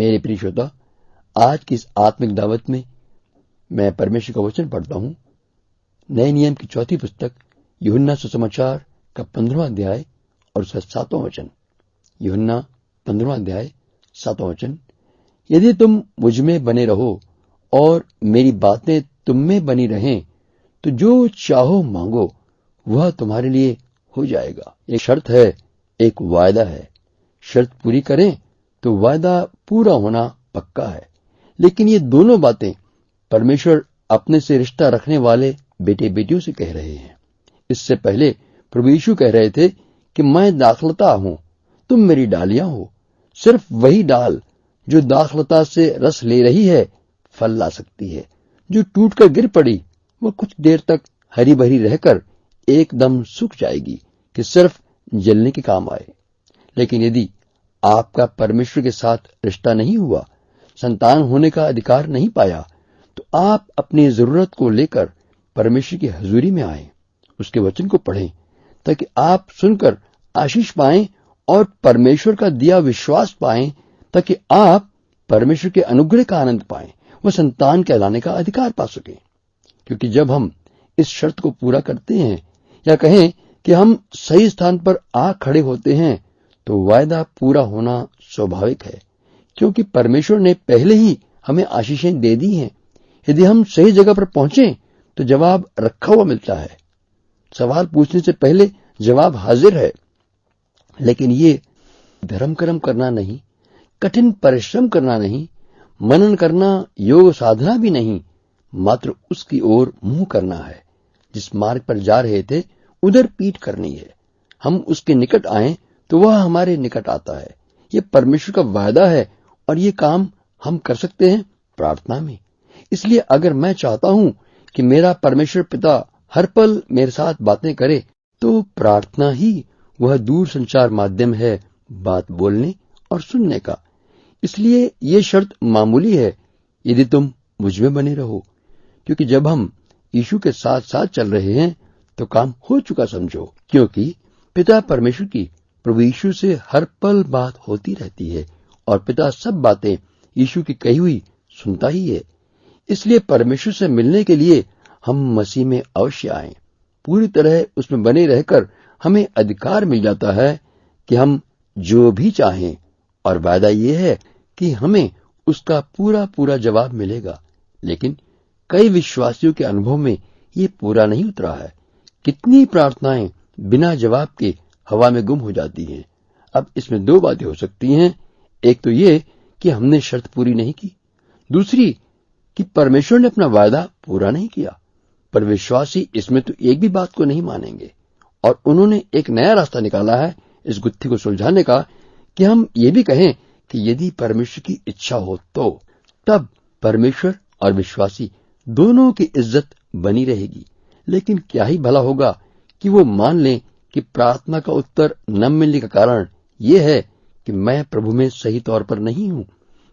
मेरे प्रिय श्रोता, आज की इस आत्मिक दावत में मैं परमेश्वर का वचन पढ़ता हूं। नए नियम की 4 पुस्तक यूहन्ना सुसमाचार का 15वां अध्याय और उसका 7वां वचन। यूहन्ना 15वां अध्याय 7वां वचन। यदि तुम मुझ में बने रहो और मेरी बातें तुम में बनी रहें, तो जो चाहो मांगो वह तुम्हारे लिए हो जाएगा। एक शर्त है, एक वायदा है। शर्त पूरी करें तो वायदा पूरा होना पक्का है। लेकिन ये दोनों बातें परमेश्वर अपने से रिश्ता रखने वाले बेटे बेटियों से कह रहे हैं। इससे पहले प्रभु यीशु कह रहे थे कि मैं दाखलता हूं, तुम मेरी डालियां हो। सिर्फ वही डाल जो दाखलता से रस ले रही है फल ला सकती है। जो टूटकर गिर पड़ी वह कुछ देर तक हरी भरी रहकर एकदम सूख जाएगी कि सिर्फ जलने के काम आए। लेकिन यदि आपका परमेश्वर के साथ रिश्ता नहीं हुआ, संतान होने का अधिकार नहीं पाया, तो आप अपनी जरूरत को लेकर परमेश्वर की हजूरी में आए, उसके वचन को पढ़ें, ताकि आप सुनकर आशीष पाएं और परमेश्वर का दिया विश्वास पाएं, ताकि आप परमेश्वर के अनुग्रह का आनंद पाएं, वह संतान कहलाने का अधिकार पा सकें। क्योंकि जब हम इस शर्त को पूरा करते हैं, या कहें कि हम सही स्थान पर आ खड़े होते हैं, तो वायदा पूरा होना स्वाभाविक है, क्योंकि परमेश्वर ने पहले ही हमें आशीषें दे दी हैं। यदि हम सही जगह पर पहुंचे तो जवाब रखा हुआ मिलता है। सवाल पूछने से पहले जवाब हाजिर है। लेकिन ये धर्म कर्म करना नहीं, कठिन परिश्रम करना नहीं, मनन करना, योग साधना भी नहीं, मात्र उसकी ओर मुंह करना है। जिस मार्ग पर जा रहे थे उधर पीठ करनी है। हम उसके निकट आए तो वह हमारे निकट आता है। ये परमेश्वर का वायदा है और ये काम हम कर सकते हैं प्रार्थना में। इसलिए अगर मैं चाहता हूं कि मेरा परमेश्वर पिता हर पल मेरे साथ बातें करे, तो प्रार्थना ही वह दूर संचार माध्यम है बात बोलने और सुनने का। इसलिए ये शर्त मामूली है, यदि तुम मुझ में बने रहो। क्योंकि जब हम यीशु के साथ साथ चल रहे हैं तो काम हो चुका समझो। क्योंकि पिता परमेश्वर की प्रभु यीशु से हर पल बात होती रहती है और पिता सब बातें यीशु की कही हुई सुनता ही है। इसलिए परमेश्वर से मिलने के लिए हम मसीह में अवश्य आएं। पूरी तरह उसमें बने रहकर हमें अधिकार मिल जाता है कि हम जो भी चाहें, और वायदा ये है कि हमें उसका पूरा पूरा जवाब मिलेगा। लेकिन कई विश्वासियों के अनुभव में ये पूरा नहीं उतरा है। कितनी प्रार्थनाएं बिना जवाब के हवा में गुम हो जाती हैं। अब इसमें 2 बातें हो सकती हैं। एक तो ये कि हमने शर्त पूरी नहीं की, दूसरी कि परमेश्वर ने अपना वायदा पूरा नहीं किया। पर विश्वासी इसमें तो एक भी बात को नहीं मानेंगे और उन्होंने एक नया रास्ता निकाला है इस गुत्थी को सुलझाने का, कि हम ये भी कहें कि यदि परमेश्वर की इच्छा हो तो तब परमेश्वर और विश्वासी दोनों की इज्जत बनी रहेगी। लेकिन क्या ही भला होगा कि वो मान लें कि प्रार्थना का उत्तर न मिलने का कारण ये है कि मैं प्रभु में सही तौर पर नहीं हूं,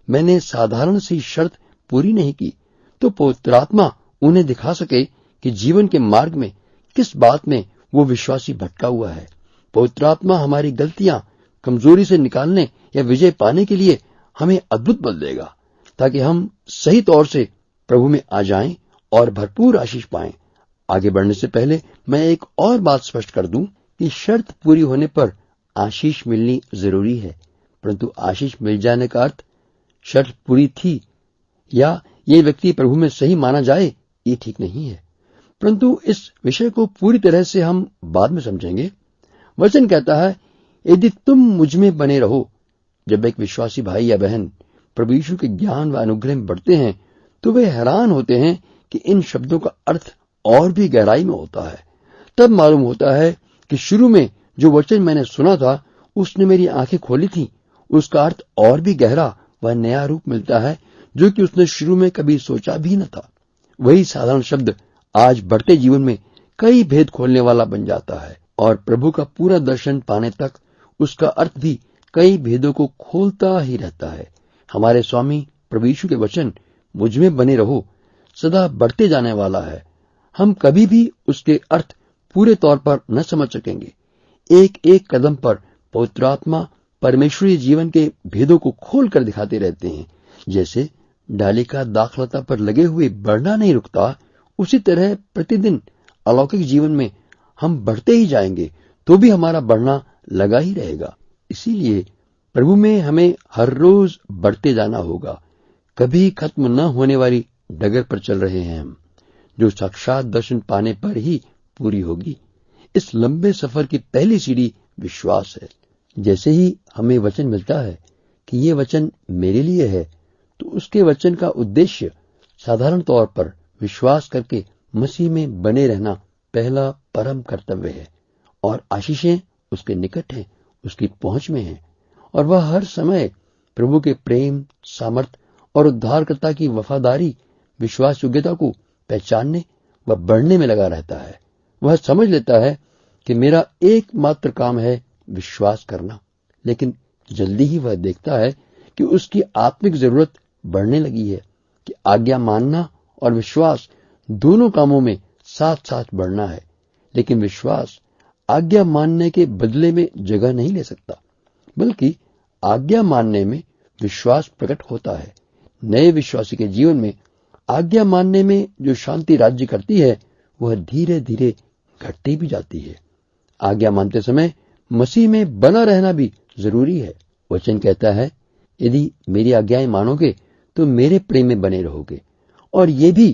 मैंने साधारण सी शर्त पूरी नहीं की। तो पवित्र आत्मा उन्हें दिखा सके कि जीवन के मार्ग में किस बात में वो विश्वासी भटका हुआ है। पवित्र आत्मा हमारी गलतियां कमजोरी से निकालने या विजय पाने के लिए हमें अद्भुत बल देगा, ताकि हम सही तौर से प्रभु में आ जाएं और भरपूर आशीष पाएं। आगे बढ़ने से पहले मैं एक और बात स्पष्ट कर दूं कि शर्त पूरी होने पर आशीष मिलनी जरूरी है, परंतु आशीष मिल जाने का अर्थ शर्त पूरी थी या ये व्यक्ति प्रभु में सही माना जाए, ये ठीक नहीं है। परंतु इस विषय को पूरी तरह से हम बाद में समझेंगे। वचन कहता है, यदि तुम मुझ में बने रहो। जब एक विश्वासी भाई या बहन प्रभु यीशु के ज्ञान व अनुग्रह में बढ़ते हैं तो वे हैरान होते हैं कि इन शब्दों का अर्थ और भी गहराई में होता है। तब मालूम होता है कि शुरू में जो वचन मैंने सुना था उसने मेरी आंखें खोली थी। उसका अर्थ और भी गहरा व नया रूप मिलता है, जो कि उसने शुरू में कभी सोचा भी न था। वही साधारण शब्द आज बढ़ते जीवन में कई भेद खोलने वाला बन जाता है और प्रभु का पूरा दर्शन पाने तक उसका अर्थ भी कई भेदों को खोलता ही रहता है। हमारे स्वामी प्रभु यीशु के वचन मुझ में बने रहो सदा बढ़ते जाने वाला है। हम कभी भी उसके अर्थ पूरे तौर पर न समझ सकेंगे। एक एक कदम पर पवित्र आत्मा परमेश्वरीय जीवन के भेदों को खोल कर दिखाते रहते हैं। जैसे डाली का दाखलता पर लगे हुए बढ़ना नहीं रुकता, उसी तरह प्रतिदिन अलौकिक जीवन में हम बढ़ते ही जाएंगे, तो भी हमारा बढ़ना लगा ही रहेगा। इसीलिए प्रभु में हमें हर रोज बढ़ते जाना होगा। कभी खत्म न होने वाली डगर पर चल रहे हैं हम, जो साक्षात दर्शन पाने पर ही पूरी होगी। इस लंबे सफर की पहली सीढ़ी विश्वास है। जैसे ही हमें वचन मिलता है कि ये वचन मेरे लिए है, तो उसके वचन का उद्देश्य साधारण तौर पर विश्वास करके मसीह में बने रहना पहला परम कर्तव्य है। और आशीषें उसके निकट हैं, उसकी पहुंच में हैं, और वह हर समय प्रभु के प्रेम, सामर्थ और उद्धारकर्ता की वफादारी, विश्वास योग्यता को पहचानने व बढ़ने में लगा रहता है। वह समझ लेता है कि मेरा एकमात्र काम है विश्वास करना, लेकिन जल्दी ही वह देखता है कि उसकी आत्मिक जरूरत बढ़ने लगी है, कि आज्ञा मानना और विश्वास दोनों कामों में साथ साथ बढ़ना है। लेकिन विश्वास आज्ञा मानने के बदले में जगह नहीं ले सकता, बल्कि आज्ञा मानने में विश्वास प्रकट होता है। नए विश्वासी के जीवन में आज्ञा मानने में जो शांति राज्य करती है, वह धीरे धीरे घटती भी जाती है। आज्ञा मानते समय मसीह में बना रहना भी जरूरी है। वचन कहता है, यदि मेरी आज्ञाएं मानोगे तो मेरे प्रेम में बने रहोगे, और ये भी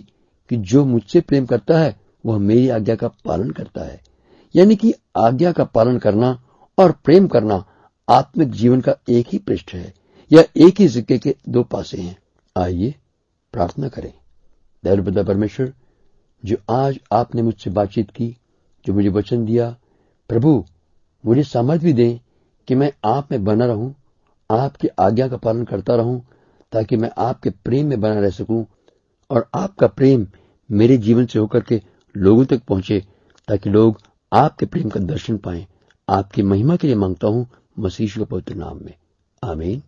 कि जो मुझसे प्रेम करता है वह मेरी आज्ञा का पालन करता है। यानी कि आज्ञा का पालन करना और प्रेम करना आत्मिक जीवन का एक ही पृष्ठ है, या एक ही सिक्के के दो पासे हैं। आइए प्रार्थना करें। दयालु परमेश्वर, जो आज आपने मुझसे बातचीत की, जो मुझे वचन दिया, प्रभु मुझे सामर्थ भी दें कि मैं आप में बना रहूं, आपकी आज्ञा का पालन करता रहूं, ताकि मैं आपके प्रेम में बना रह सकूं और आपका प्रेम मेरे जीवन से होकर के लोगों तक पहुंचे, ताकि लोग आपके प्रेम का दर्शन पाएं। आपकी महिमा के लिए मांगता हूं, मसीह के पवित्र नाम में, आमीन।